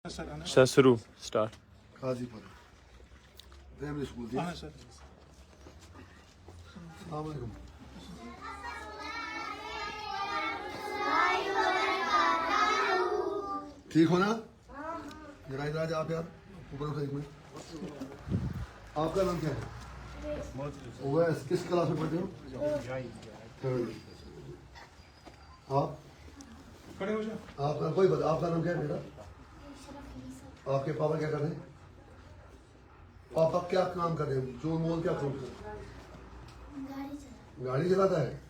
शुरू स्टार्ट काजी पर primary school जी। Sir अस्सलाम वालेकुम। ठीक हो ना? जरा इधर आ जाओ आप यार, ऊपर उठो एक मिनट। आपका नाम क्या है? ओवैस। किस क्लास में पढ़ते हो? थर्ड। आप? खड़े हो जाओ। आपका कोई बता, आपका नाम क्या है बेटा? आपके पापा क्या कर रहे हैं? पापा क्या काम कर रहे हैं? जो मोल क्या काम कर रहे हैं? गाड़ी चलाता है।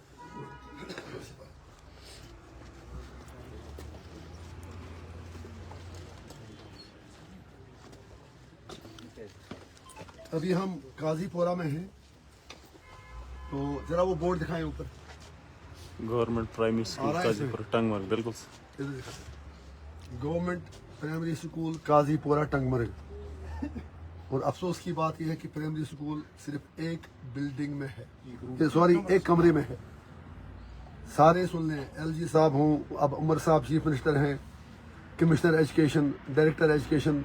अभी हम काजीपुरा में हैं, तो जरा वो बोर्ड दिखाएं ऊपर। Government primary school Kazipur Tangmarg बिल्कुल government primary school Kazipura Tangmarg. और अफसोस की बात यह है कि प्राइमरी स्कूल सिर्फ एक बिल्डिंग में है, सॉरी एक कमरे में है। सारे सुन लें, LG साहब हों, अब उमर साहब चीफ मिनिस्टर हैं, कमिश्नर एजुकेशन, डायरेक्टर एजुकेशन,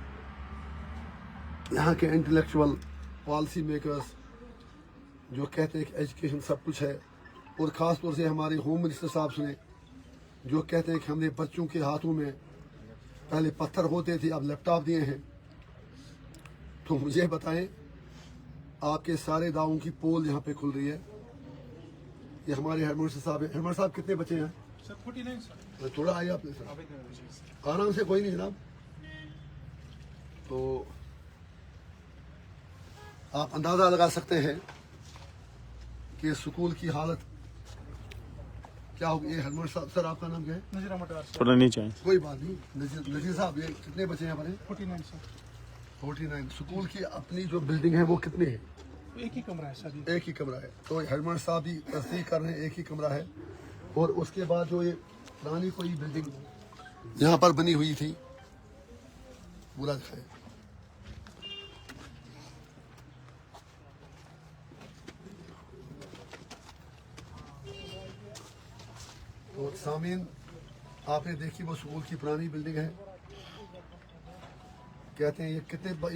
यहाँ के इंटेलेक्चुअल पॉलिसी मेकर्स जो कहते हैं कि एजुकेशन सब कुछ है, और ख़ास तौर से हमारे होम मिनिस्टर साहब सुने जो कहते हैं कि हमने बच्चों के हाथों में पहले पत्थर होते थे, अब लैपटॉप दिए हैं। तो मुझे बताएं, आपके सारे दावों की पोल यहाँ पे खुल रही है। ये हमारे हेडमास्टर साहब हैं। हेडमास्टर साहब कितने बच्चे हैं? Sir 49 sir. थोड़ा आइए आप आराम से, कोई नहीं जनाब। तो आप अंदाज़ा लगा सकते हैं कि स्कूल की हालत क्या होगी। ये हेडमास्टर साहब, सर आपका नाम क्या है? नजीर अहमद सर। पढ़ना नहीं चाहिए। कोई बात नहीं। नजीर साहब, ये कितने बच्चे हैं हमारे? 49 सर। 49। स्कूल की अपनी जो बिल्डिंग है वो कितनी है? एक ही कमरा है सर। एक ही कमरा है। तो हेडमास्टर साहब भी तस्दीक कर रहे हैं एक ही कमरा है। और उसके बाद जो ये पुरानी कोई बिल्डिंग यहाँ पर बनी हुई थी, पूरा दिखाए। तो सामीन, आपने देखी वो स्कूल की पुरानी बिल्डिंग है। कहते हैं ये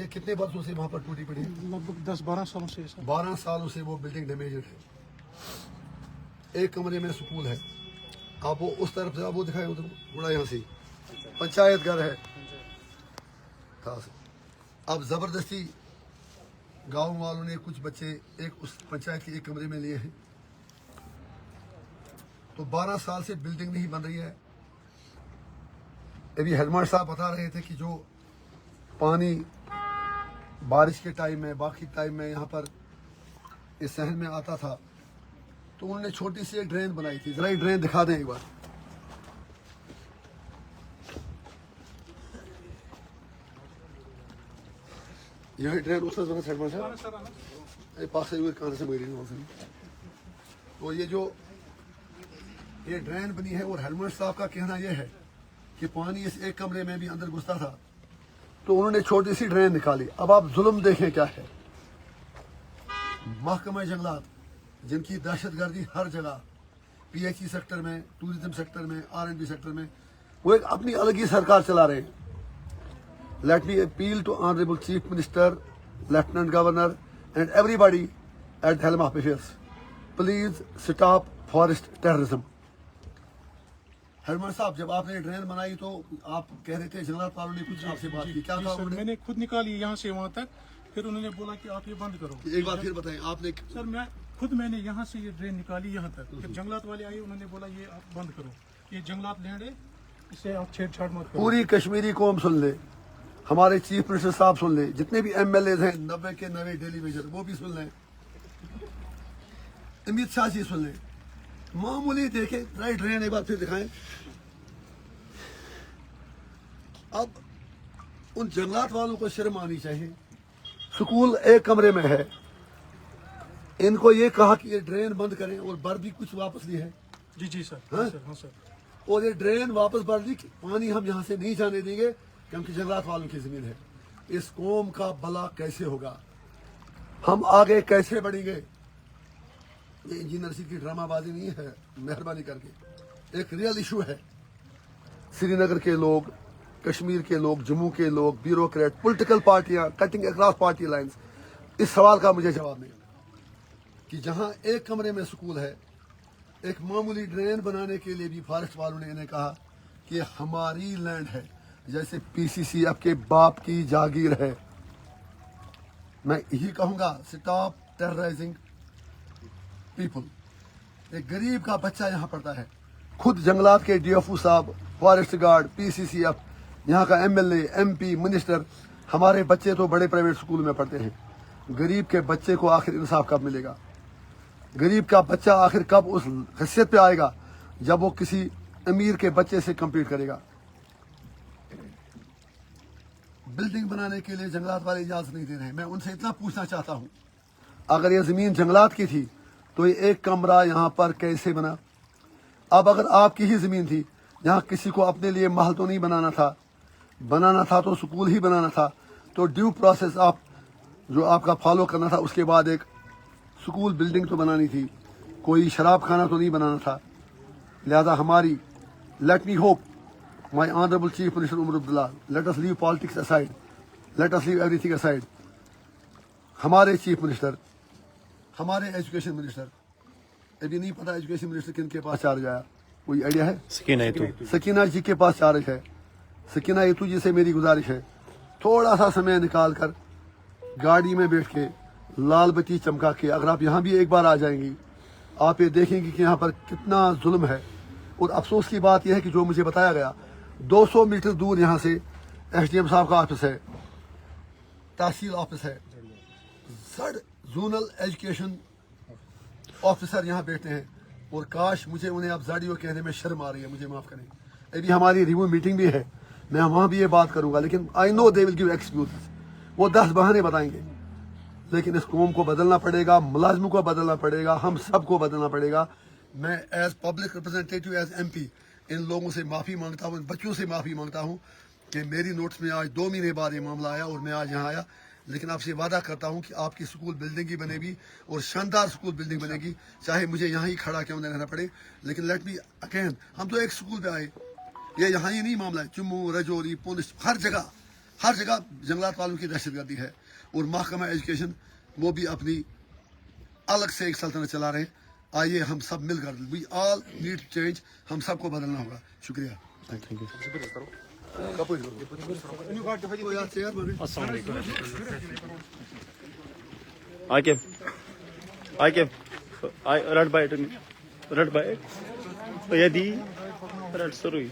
कितने बरसों से वहाँ पर टूटी पड़ी है? लगभग 10-12 सालों से सर। 12 सालों से वो बिल्डिंग डैमेज्ड है। एक कमरे में स्कूल है। आप वो उस तरफ से आप वो दिखाएं, उधर बड़ा यहाँ से पंचायत घर है। अब जबरदस्ती गांव वालों ने कुछ बच्चे एक उस पंचायत के एक कमरे में लिए हैं। तो 12 साल से बिल्डिंग नहीं बन रही है। अभी हेडमास्टर साहब बता रहे थे कि जो पानी बारिश के टाइम में, बाकी टाइम में यहाँ पर इस शहर में आता था, तो उन्होंने छोटी सी एक ड्रेन बनाई थी। जरा ये ड्रेन दिखा दें एक बार। यही ड्रेन उस हेडमास्टर साहब पास से कहाँ से मेरी नहीं। तो ये ड्रेन बनी है, और हेडमास्टर साहब का कहना यह है कि पानी इस एक कमरे में भी अंदर घुसता था, तो उन्होंने छोटी सी ड्रेन निकाली। अब आप जुल्म देखें क्या है। महकमा जंगलात, जिनकी दहशतगर्दी हर जगह, PHE सेक्टर में, टूरिज्म सेक्टर में, R&B सेक्टर में, वो एक अपनी अलग ही सरकार चला रहे हैं। Let me appeal to honourable chief minister, lieutenant governor and everybody at the helm of affairs, please stop forest terrorism. Headmaster साहब, जब आपने ड्रेन बनाई तो आप कह रहे थे जंगलात वालों ने कुछ आपसे बात की, क्या था उन्होंने? मैंने खुद निकाली यहाँ से वहाँ तक, फिर उन्होंने बोला कि आप ये बंद करो। एक बार फिर बताएं आपने। सर मैंने यहाँ से ये ड्रेन निकाली यहाँ तक, फिर जंगलात वाले आए, उन्होंने बोला ये आप बंद करो, ये जंगलात लैंड है, इसे आप छेड़छाड़ मत करो। पूरी कश्मीरी कौम सुन ले, हमारे चीफ मिनिस्टर साहब सुन ले, जितने भी MLA हैं 90 के 90 डेली मेजर, वो भी सुन लें, अमित शाह जी सुन लें। मामूली देखे, राइट ड्रेन एक बार फिर दिखाएं। अब उन जंगलात वालों को शर्म आनी चाहिए। स्कूल एक कमरे में है, इनको ये कहा कि ये ड्रेन बंद करें, और बर भी कुछ वापस ली है। जी सर। हाँ? हाँ सर। और ये ड्रेन वापस भर दी, पानी हम यहाँ से नहीं जाने देंगे क्योंकि जंगलात वालों की जमीन है। इस कौम का भला कैसे होगा, हम आगे कैसे बढ़ेंगे? ये इंजीनियर सिंह की ड्रामाबाजी नहीं है, मेहरबानी करके। एक रियल इशू है। श्रीनगर के लोग, कश्मीर के लोग, जम्मू के लोग, ब्यूरोक्रेट, पॉलिटिकल पार्टियां, कटिंग अक्रॉस पार्टी लाइंस, इस सवाल का मुझे जवाब नहीं कि जहां एक कमरे में स्कूल है, एक मामूली ड्रेन बनाने के लिए भी फॉरेस्ट वालों ने इन्हें कहा कि हमारी लैंड है, जैसे पीसीसी आपके बाप की जागीर है। मैं यही कहूंगा, स्टॉप टेरराइजिंग पीपल। एक गरीब का बच्चा यहाँ पढ़ता है, खुद जंगलात के डीएफओ साहब, फॉरेस्ट गार्ड, पीसीसीएफ, यहाँ का एमएलए, एमपी, मिनिस्टर, हमारे बच्चे तो बड़े प्राइवेट स्कूल में पढ़ते हैं। गरीब के बच्चे को आखिर इंसाफ कब मिलेगा? गरीब का बच्चा आखिर कब उस हैसियत पे आएगा जब वो किसी अमीर के बच्चे से कम्पीट करेगा? बिल्डिंग बनाने के लिए जंगलात वाले इजाजत नहीं दे रहे हैं। मैं उनसे इतना पूछना चाहता हूँ, अगर ये जमीन जंगलात की थी तो ये एक कमरा यहाँ पर कैसे बना? अब अगर आपकी ही जमीन थी, यहाँ किसी को अपने लिए महल तो नहीं बनाना था तो स्कूल ही बनाना था, तो ड्यू प्रोसेस आप जो आपका फॉलो करना था, उसके बाद एक स्कूल बिल्डिंग तो बनानी थी, कोई शराब खाना तो नहीं बनाना था। लिहाजा हमारी, let me hope my honourable chief minister Omar Abdullah, let us leave politics aside, let us leave everything aside. हमारे चीफ मिनिस्टर, हमारे एजुकेशन मिनिस्टर, अभी नहीं पता एजुकेशन मिनिस्टर किन के पास चार्ज आया, कोई आइडिया है? सकीना जी के पास चार्ज है। सकीना यतू जी से मेरी गुजारिश है, थोड़ा सा समय निकाल कर गाड़ी में बैठ के लाल बत्ती चमका के अगर आप यहाँ भी एक बार आ जाएंगी, आप ये देखेंगे कि यहाँ पर कितना जुल्म है। और अफसोस की बात यह है कि जो मुझे बताया गया, 200 मीटर दूर यहाँ से एसडीएम साहब का ऑफिस है, तहसील ऑफिस है, जड जोनल एजुकेशन ऑफिसर यहाँ बैठते हैं। और काश मुझे उन्हें अब जाडियो कहने में शर्म आ रही है, मुझे माफ करें। अभी हमारी रिव्यू मीटिंग भी है, मैं वहाँ भी ये बात करूँगा, लेकिन I know they will give excuse, वो 10 बहाने बताएंगे। लेकिन इस कौम को बदलना पड़ेगा, मुलाजमों को बदलना पड़ेगा, हम सबको बदलना पड़ेगा। मैं as public representative, as MP, इन लोगों से माफ़ी मांगता हूँ, इन बच्चों से माफ़ी मांगता हूँ कि मेरी नोट्स में आज 2 महीने बाद ये मामला आया और मैं आज यहाँ आया। लेकिन आपसे वादा करता हूँ कि आपकी स्कूल बिल्डिंग ही बनेगी और शानदार स्कूल बिल्डिंग बनेगी, चाहे मुझे यहाँ ही खड़ा क्यों न रहना पड़े। लेकिन लेट मी अगेन, हम तो एक स्कूल पे आए, ये यहाँ ही नहीं मामला है, जम्मू, रजौरी, पुंछ, हर जगह जंगलात वालों की दहशतगर्दी है। और महकमा एजुकेशन वो भी अपनी अलग से एक सल्तनत चला रहे हैं। आइए हम सब मिलकर, वी ऑल नीड चेंज, हम सबको बदलना होगा। शुक्रिया। आके रट बाय यदि रट सरुई